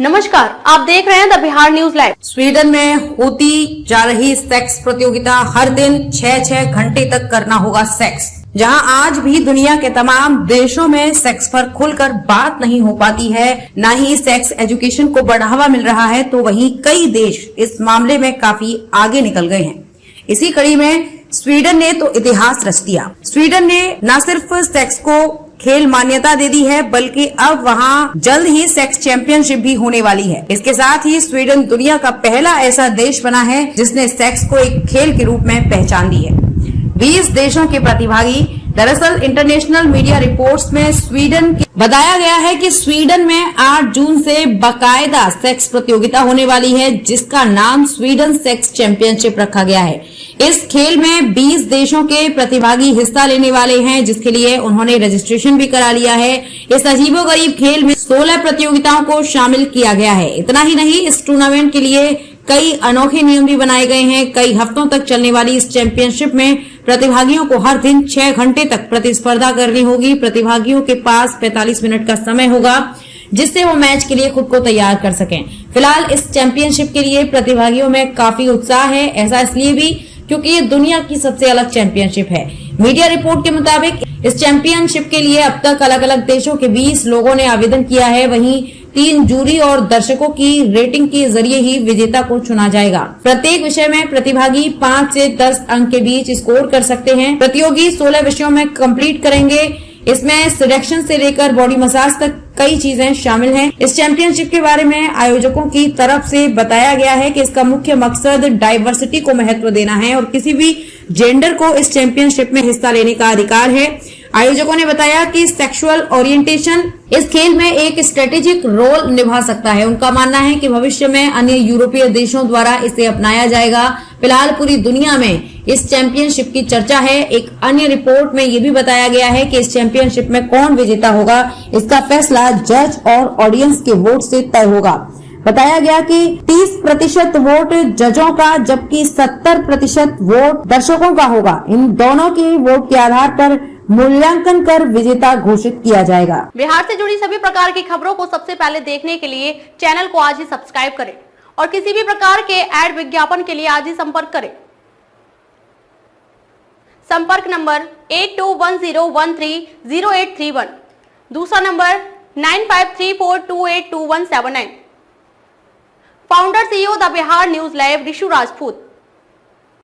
नमस्कार, आप देख रहे हैं the Bihar news live. Sweden में होती जा रही सेक्स प्रतियोगिता, हर दिन 6-6 घंटे तक करना होगा सेक्स। जहां आज भी दुनिया के तमाम देशों में सेक्स पर खुलकर बात नहीं हो पाती है, न ही सेक्स एजुकेशन को बढ़ावा मिल रहा है, तो वहीं कई देश इस मामले में काफी आगे निकल गए हैं। इसी कड़ी में स्वीडन ने तो इतिहास रच दिया। स्वीडन ने न सिर्फ सेक्स को खेल मान्यता दे दी है, बल्कि अब वहां जल्द ही सेक्स चैंपियनशिप भी होने वाली है। इसके साथ ही स्वीडन दुनिया का पहला ऐसा देश बना है जिसने सेक्स को एक खेल के रूप में पहचान दी है। 20 देशों के प्रतिभागी। दरअसल इंटरनेशनल मीडिया रिपोर्ट्स में बताया गया है कि स्वीडन में 8 जून से बाकायदा सेक्स प्रतियोगिता होने वाली है, जिसका नाम स्वीडन सेक्स चैंपियनशिप रखा गया है। इस खेल में 20 देशों के प्रतिभागी हिस्सा लेने वाले हैं, जिसके लिए उन्होंने रजिस्ट्रेशन भी करा लिया है। इस अजीबोगरीब खेल में 16 प्रतियोगिताओं को शामिल किया गया है। इतना ही नहीं, इस टूर्नामेंट के लिए कई अनोखे नियम भी बनाए गए हैं। कई हफ्तों तक चलने वाली इस चैंपियनशिप में प्रतिभागियों को हर दिन 6 घंटे तक प्रतिस्पर्धा करनी होगी। प्रतिभागियों के पास 45 मिनट का समय होगा, जिससे वो मैच के लिए खुद को तैयार कर सकें। फिलहाल इस चैंपियनशिप के लिए प्रतिभागियों में काफी उत्साह है। ऐसा इसलिए भी क्योंकि ये दुनिया की सबसे अलग चैंपियनशिप है। मीडिया रिपोर्ट के मुताबिक इस चैंपियनशिप के लिए अब तक अलग अलग देशों के 20 लोगों ने आवेदन किया है। वहीं 3 जूरी और दर्शकों की रेटिंग के जरिए ही विजेता को चुना जाएगा। प्रत्येक विषय में प्रतिभागी 5 से 10 अंक के बीच स्कोर कर सकते हैं। प्रतियोगी 16 विषयों में कंप्लीट करेंगे। इसमें सिलेक्शन से लेकर बॉडी मसाज तक कई चीजें शामिल हैं। इस चैंपियनशिप के बारे में आयोजकों की तरफ से बताया गया है कि इसका मुख्य मकसद डाइवर्सिटी को महत्व देना है और किसी भी जेंडर को इस चैंपियनशिप में हिस्सा लेने का अधिकार है। आयोजकों ने बताया कि सेक्सुअल ओरिएंटेशन इस खेल में एक स्ट्रेटेजिक रोल निभा सकता है। उनका मानना है कि भविष्य में अन्य यूरोपीय देशों द्वारा इसे अपनाया जाएगा। फिलहाल पूरी दुनिया में इस चैंपियनशिप की चर्चा है। एक अन्य रिपोर्ट में ये भी बताया गया है कि इस चैंपियनशिप में कौन विजेता होगा, इसका फैसला जज और ऑडियंस के वोट से तय होगा। बताया गया कि 30% वोट जजों का, जबकि 70% वोट दर्शकों का होगा। इन दोनों के वोट के आधार पर मूल्यांकन कर विजेता घोषित किया जाएगा। बिहार से जुड़ी सभी प्रकार की खबरों को सबसे पहले देखने के लिए चैनल को आज ही सब्सक्राइब करें और किसी भी प्रकार के ऐड विज्ञापन के लिए आज ही संपर्क करें। संपर्क नंबर 8210130831, दूसरा number 9534282179। Founder CEO the Bihar news live Rishu Rajput.